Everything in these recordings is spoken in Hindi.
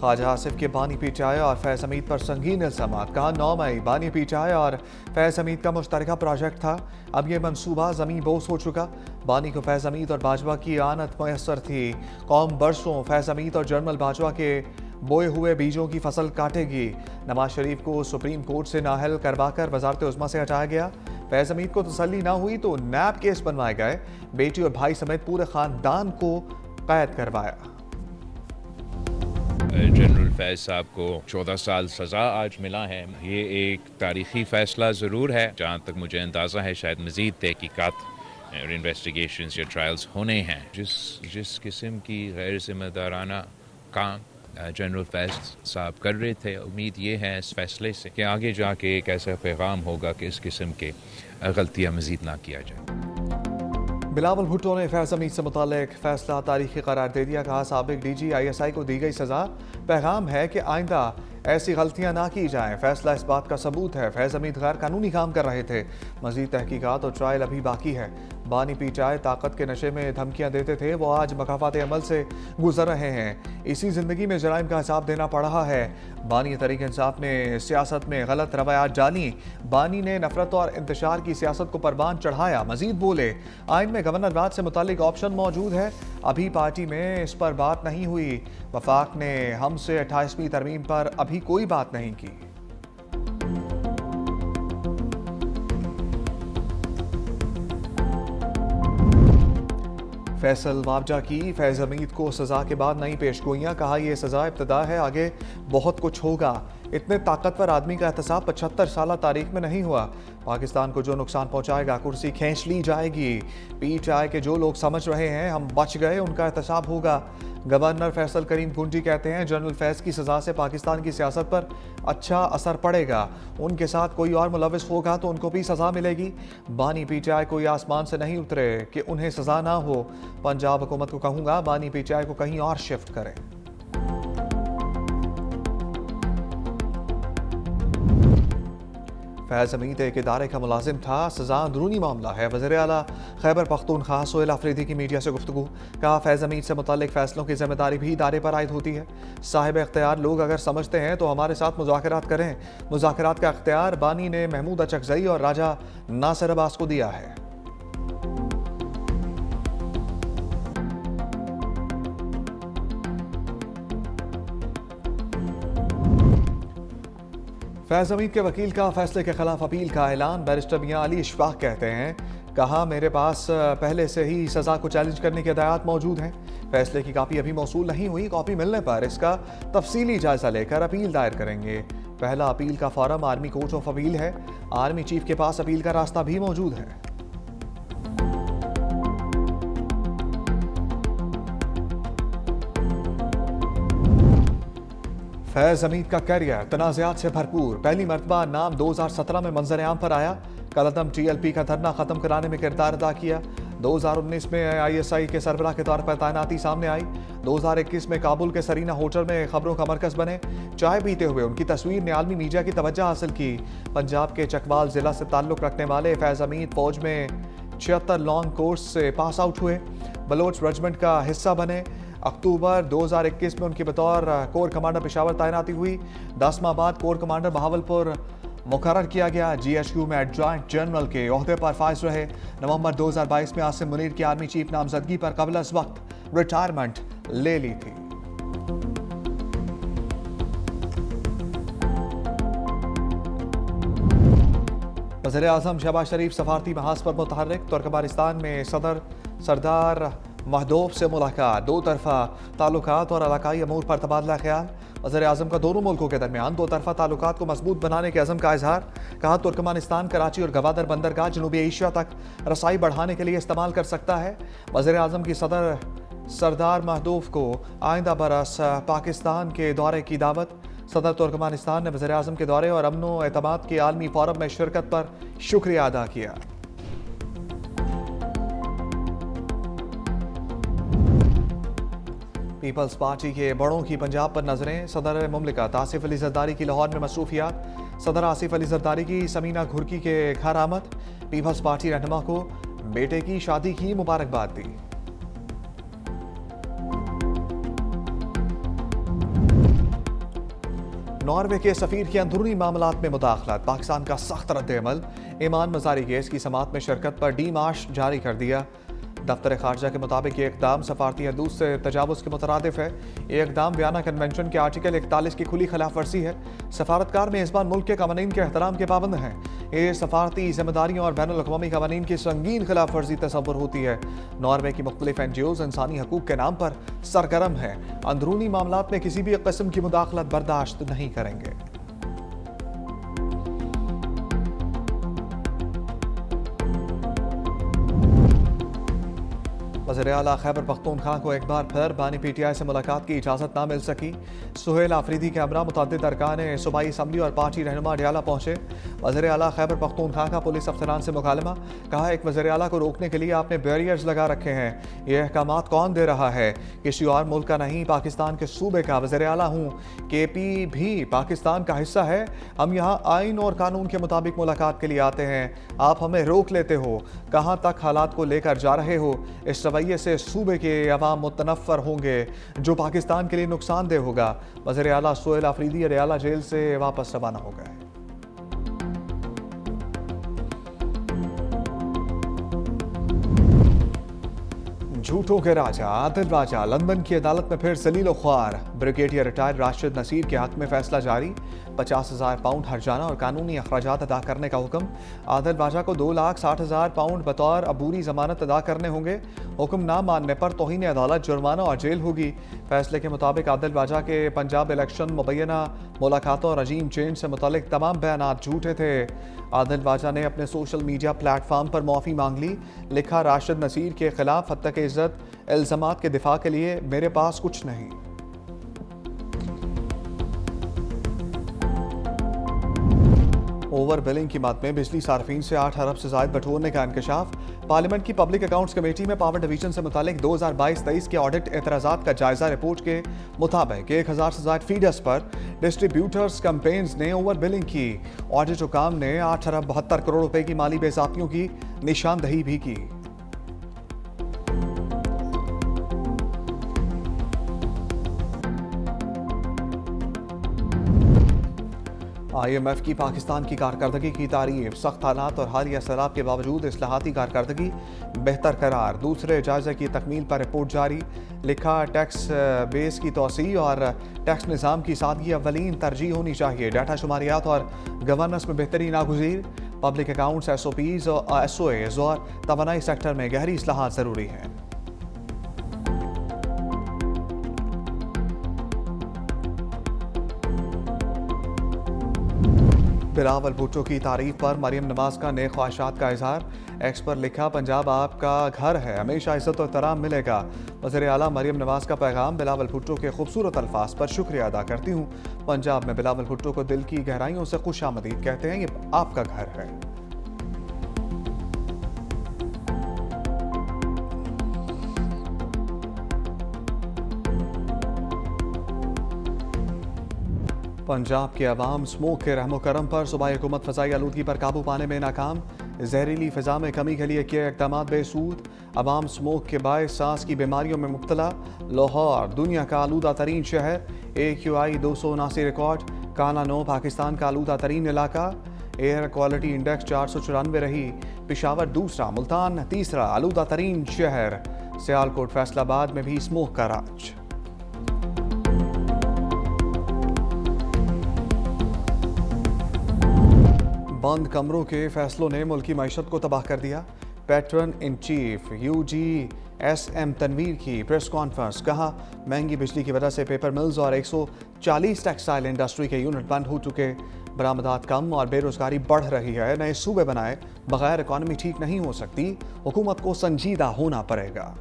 ख्वाजा आसिफ के बानी पीटीआई और फैज़ हमीद पर संगीन इल्ज़ामात। कहा 9 मई बानी पीटीआई और फैज़ हमीद का मुश्तरका प्रोजेक्ट था, अब ये मनसूबा ज़मीन बोस हो चुका। बानी को फैज़ हमीद और बाजवा की आनत मैसर थी। कौम बरसों फैज़ हमीद और जनरल बाजवा के बोए हुए बीजों की फसल काटेगी। नवाज शरीफ को सुप्रीम कोर्ट से नाअहल करवाकर वजारत उज़्मा से हटाया गया। फैज़ हमीद को तसल्ली ना हुई तो नैब केस बनवाए गए। बेटी और भाई समेत पूरे खानदान को कैद करवाया। जनरल फैज़ साहब को 14 साल सज़ा आज मिला है। ये एक तारीख़ी फ़ैसला ज़रूर है। जहाँ तक मुझे अंदाज़ा है शायद मज़ीद तहक़ीक़ात और इन्वेस्टिगेशंस या ट्रायल्स होने हैं। जिस किस्म की गैर ज़िम्मेदाराना काम जनरल फैज़ साहब कर रहे थे, उम्मीद ये है इस फ़ैसले से कि आगे जाके एक ऐसा पैगाम होगा कि इस किस्म के गलतियाँ मज़ीद ना किया जाए। बिलावल भुट्टो ने फैज़ हमीद से मुतालिक फैसला तारीखी करार दे दिया। कहा साबिक डीजी ISI को दी गई सज़ा पैगाम है कि आइंदा ऐसी गलतियां ना की जाएं। फैसला इस बात का सबूत है फैज़ हमीद गैर कानूनी काम कर रहे थे। मजीद तहकीकात और ट्रायल अभी बाकी है। बानी पीटीआई ताकत के नशे में धमकियां देते थे, वो आज मकाफात अमल से गुजर रहे हैं। इसी जिंदगी में जराइम का हिसाब देना पड़ रहा है। बानी तहरीक इंसाफ ने सियासत में गलत रवायात डाली। बानी ने नफरत और इंतशार की सियासत को परवान चढ़ाया। मजीद बोले आइन में गवर्नर राज से मुतालिक ऑप्शन मौजूद है, अभी पार्टी में इस पर बात नहीं हुई। वफाक ने हमसे 28वीं तरमीम पर अभी कोई बात नहीं की। फैसल मुआवजा की फैज़ हमीद को सज़ा के बाद नई पेशगोइयाँ। कहा यह सज़ा इब्तदा है, आगे बहुत कुछ होगा। इतने ताकतवर आदमी का एहतसाब 75 साल तारीख में नहीं हुआ। पाकिस्तान को जो नुकसान पहुंचाएगा कुर्सी खींच ली जाएगी। पीटीआई के जो लोग समझ रहे हैं हम बच गए, उनका एहतसाब होगा। गवर्नर फैसल करीम कुंजी कहते हैं जनरल फैज़ की सज़ा से पाकिस्तान की सियासत पर अच्छा असर पड़ेगा। उनके साथ कोई और मुलविस होगा तो उनको भी सज़ा मिलेगी। बानी पीटीआई कोई आसमान से नहीं उतरे कि उन्हें सज़ा ना हो। पंजाब हुकूमत को कहूँगा बानी पीटीआई को कहीं और शिफ्ट करें। फैज़ हमीद एक इदारे का मुलाजिम था, सज़ा अंदरूनी मामला है। वज़ीर आला खैबर पख्तूनख्वा सोहेल अफरीदी की मीडिया से गुफ्तगू। कहा फैज़ हमीद से मुताल्लिक फ़ैसलों की जिम्मेदारी भी इदारे पर आयद होती है। साहिब इख्तियार लोग अगर समझते हैं तो हमारे साथ मुज़ाकरात करें। मुज़ाकरात का इख्तियार बानी ने महमूद अचकज़ई और राजा नासिर अब्बास को दिया है। फैज़ हमीद के वकील का फैसले के खिलाफ अपील का ऐलान। बैरिस्टर मियां अली इशफाक कहते हैं, कहा मेरे पास पहले से ही सज़ा को चैलेंज करने के हदायत मौजूद हैं। फैसले की कापी अभी मौसूल नहीं हुई, कॉपी मिलने पर इसका तफसीली जायजा लेकर अपील दायर करेंगे। पहला अपील का forum army court of appeal है। आर्मी चीफ के पास अपील का रास्ता भी मौजूद है। फैज़ हमीद का करियर तनाज़ात से भरपूर। पहली मरतबा नाम 2017 में मंजर-ए-आम पर आया। कलअदम TLP का धरना ख़त्म कराने में किरदार अदा किया। 2019 में ISI के सरबराह के तौर पर तैनाती सामने आई। 2021 में काबुल के सरीना होटल में खबरों का मरकज़ बने। चाय पीते हुए उनकी तस्वीर ने आलमी मीडिया की तवज्जो हासिल की। पंजाब के चकवाल ज़िला से ताल्लुक़ रखने वाले फैज़ हमीद फ़ौज में 76 लॉन्ग कोर्स से पास आउट हुए। बलोच रेजिमेंट का हिस्सा बने। अक्टूबर 2021 में उनकी बतौर कोर कमांडर पेशावर तैनाती हुई। 10 माह बाद कोर कमांडर बहावलपुर मुकर्रर किया गया। GHQ में एडजॉइंट जनरल के ओहदे पर फाइज रहे। नवंबर 2022 में आसिम मुनीर की आर्मी चीफ नामजदगी पर कबल अज़ वक्त रिटायरमेंट ले ली थी। वज़ीर आज़म शहबाज शरीफ सफारती महाज पर मुतहर्रिक। तुर्कमेनिस्तान में सदर सरदार महदूब से मुलाकात। दो तरफा ताल्लुकात और इलाकाई अमूर पर तबादला ख्याल। वज़ीर आज़म का दोनों मुल्कों के दरमियान दो तरफा ताल्लुकात को मजबूत बनाने के अज़म का इजहार। कहा तुर्कमेनिस्तान कराची और गवादर बंदरगाह जनूबी एशिया तक रसाई बढ़ाने के लिए इस्तेमाल कर सकता है। वज़ीर आज़म की सदर सरदार महदूब को आइंदा बरस पाकिस्तान के दौरे की दावत। सदर तुर्कमेनिस्तान ने वज़ीर आज़म के दौरे और अमन व एतमाद के आलमी फोरम में शिरकत पर शुक्रिया अदा किया। पीपल्स पार्टी के बड़ों की पंजाब पर नजरें। सदर मुमलिकत आसिफ अली जरदारी की लाहौर में मसरूफियात। सदर आसिफ अली जरदारी की समीना घुर्की के घर आमद। पीपल्स पार्टी रहनुमा को बेटे की शादी की मुबारकबाद दी। नॉर्वे के सफीर की अंदरूनी मामलात में मुदाखलत, पाकिस्तान का सख्त रद्द-ए-अमल, ईमान मजारी केस की समाअत में शिरकत पर डीमार्श जारी कर दिया। दफ्तर खारजा के मुताबिक ये इकदाम सफारती हदूद से तजावुज़ के मुतरादिफ है। ये इकदाम वियना कन्वेंशन के आर्टिकल 41 की खुली खिलाफ वर्जी है। सफारतकार मेज़बान मुल्क के कवानीन के एहतराम के पाबंद हैं। ये सफारती जिम्मेदारियों और बैनुल-अक़वामी कवानीन की संगीन खिलाफ वर्जी तसव्वुर होती है। नॉर्वे की मुख्तलिफ NGOs इंसानी हकूक़ के नाम पर सरगर्म हैं। अंदरूनी मामलात में किसी भी किस्म की मुदाखलत बर्दाश्त नहीं करेंगे। वज़ीर-ए-आला खैबर पख्तूनख्वा को एक बार फिर बानी PTI से मुलाकात की इजाज़त ना मिल सकी। सुहेल आफरीदी के हमरा मुतअद्दिद अरकान सूबाई असम्बली और पार्टी रहनुमा डियाला पहुंचे। वज़ीर-ए-आला खैबर पख्तूनख्वा का पुलिस अफसरान से मुकालमा, कहा एक वज़ीर-ए-आला को रोकने के लिए आपने बैरियर्स लगा रखे हैं। ये अहकामात कौन दे रहा है? किसी और मुल्क का नहीं, पाकिस्तान के सूबे का वज़ीर-ए-आला हूँ। KP भी पाकिस्तान का हिस्सा है। हम यहाँ आइन और कानून के मुताबिक मुलाकात के लिए आते हैं। आप हमें रोक लेते हो। कहाँ तक हालात को लेकर जा रहे हो? इस रवैये से सूबे के अवाम मुतनफ़र होंगे, जो पाकिस्तान के लिए नुकसानदेह होगा। वज़ीर-ए-आला सुहेल आफरीदी रियाला जेल से वापस रवाना हो गए। झूठों के राजा आदिल राजा लंदन की अदालत में फिर जलील ख्वार। ब्रिगेडियर रिटायर्ड राशिद नसीर के हक में फैसला जारी। 50,000 पाउंड हर्जाना और कानूनी अखराजात अदा करने का हुक्म। आदिल राजा को 2,60,000 पाउंड बतौर अबूरी जमानत अदा करने होंगे। हुक्म ना मानने पर तौहीन अदालत, जुर्माना और जेल होगी। फैसले के मुताबिक आदिल राजा के पंजाब इलेक्शन, मुबैना मुलाकातों और रजीम चेंज से मुतल्लिक तमाम बयानात झूठे थे। आदिल राजा ने अपने सोशल मीडिया प्लेटफॉर्म पर माफ़ी मांग ली। लिखा, राशिद नसीर के खिलाफ हत्या के इज्जत इल्ज़ामात के दिफा के लिए मेरे पास कुछ नहीं। ओवर बिलिंग की मद में बिजली सार्फिन से 8 अरब से ज़ायद बटोरने का इंकशाफ। पार्लियामेंट की पब्लिक अकाउंट्स कमेटी में पावर डिवीजन से मुतालिक 2022-23 के ऑडिट एतराज़ात का जायजा रिपोर्ट के मुताबिक 1000 से ज़ायद फीडर्स पर डिस्ट्रीब्यूटर्स कंपेन्स ने ओवर बिलिंग की। ऑडिट हुकाम ने 8 अरब 72 करोड़ रुपए की माली बेज़ाब्तियों की निशानदही भी की। IMF की पाकिस्तान की कारकर्दगी की तारीफ। सख्त हालात और हालिया सैलाब के बावजूद इस्लाहाती कारकर्दगी बेहतर करार। दूसरे जायजे की तकमील पर रिपोर्ट जारी। लिखा, टैक्स बेस की तोसी और टैक्स निज़ाम की सादगी अव्वलीन तरजीह होनी चाहिए। डाटा शुमारियात और गवर्नेंस में बेहतरी नागुज़ीर। पब्लिक अकाउंट्स, SOPs और SOAs और तवानाई सेक्टर में गहरी इस्लाहात ज़रूरी हैं। बिलावल भुट्टो की तारीफ पर मरियम नवाज का नए ख्वाहिशात का इजहार। एक्स पर लिखा, पंजाब आपका घर है, हमेशा इज्जत और एहतराम मिलेगा। वज़ीर-ए-आला मरियम नवाज का पैगाम। बिलावल भुट्टो के खूबसूरत अल्फाज पर शुक्रिया अदा करती हूँ। पंजाब में बिलावल भुट्टो को दिल की गहराइयों से खुशामदीद कहते हैं। ये आपका घर है। पंजाब के अवाम स्मोक के रहमो करम पर सूबाई हुकूमत फ़ज़ाई आलूदगी पर काबू पाने में नाकाम। जहरीली फ़िज़ा में कमी के लिए किए इक़दाम बेसूद। अवाम स्मोक के बायस सांस की बीमारियों में मुब्तला। लाहौर दुनिया का आलूदा तरीन शहर। AQI 279 record. काना 9 पाकिस्तान का आलूदा तरीन इलाका। एयर क्वालिटी इंडेक्स 494 रही। पिशावर दूसरा, मुल्तान तीसरा आलूदा तरीन शहर। सियालकोट फैसलाबाद में भी स्मोक का राज। बंद कमरों के फैसलों ने मुल्की मईशत को तबाह कर दिया। Patron in chief UGSM Tanveer की प्रेस कॉन्फ्रेंस। कहा, महंगी बिजली की वजह से पेपर मिल्स और 140 टेक्सटाइल इंडस्ट्री के यूनिट बंद हो चुके। बरामदात कम और बेरोजगारी बढ़ रही है। नए सूबे बनाए बगैर इकॉनमी ठीक नहीं हो सकती। हुकूमत को संजीदा होना पड़ेगा।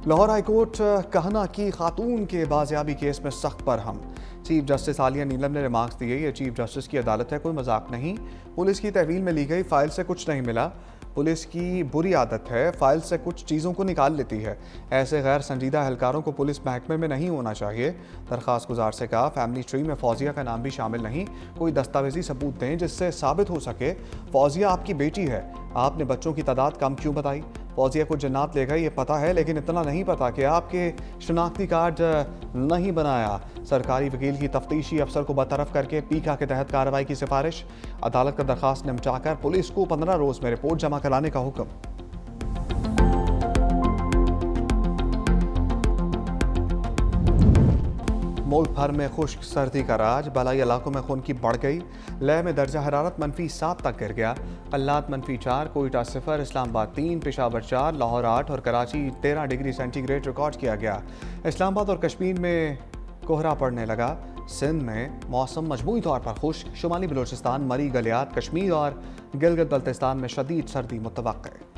लाहौर हाईकोर्ट कहना की खातून के बाजियाबी केस में सख्त बरहम। चीफ जस्टिस आलिया नीलम ने रिमार्क्स दिए, ये चीफ जस्टिस की अदालत है, कोई मजाक नहीं। पुलिस की तहवील में ली गई फाइल से कुछ नहीं मिला। पुलिस की बुरी आदत है, फाइल से कुछ चीज़ों को निकाल लेती है। ऐसे गैर संजीदा एहलकारों को पुलिस महकमे में नहीं होना चाहिए। दरख्वास्त गुजार से कहा, फैमिली ट्री में फौजिया का नाम भी शामिल नहीं। कोई दस्तावेजी सबूत दें जिससे साबित हो सके फौजिया आपकी बेटी है। आपने बच्चों की तादाद कम क्यों बताई? फौजिया को जन्नत ले गए ये पता है, लेकिन इतना नहीं पता कि आपके शनाख्ती कार्ड नहीं बनाया। सरकारी वकील की तफ्तीशी अफसर को बरतरफ करके पीका के तहत कार्रवाई की सिफारिश। अदालत का दरखास्त निपटाकर पुलिस को 15 रोज में रिपोर्ट जमा कराने का हुक्म। मुल्क भर में खुश्क सर्दी का राज, बलाई इलाकों में खून की बढ़ गई। लेह में दर्जा हरारत -7 तक गिर गया। कल्लात -4, कोयटा 0, इस्लामाबाद 3, पेशावर 4, लाहौर 8 और कराची 13 डिग्री सेंटीग्रेड रिकॉर्ड किया गया। इस्लामाबाद और कश्मीर में कोहरा पड़ने लगा। सिंध में मौसम मजमूई तौर पर खुश्क, शुमाली बलूचिस्तान, मरी, गलियात, कश्मीर और गिलगित बल्तिस्तान में शदीद सर्दी मुतवक्के।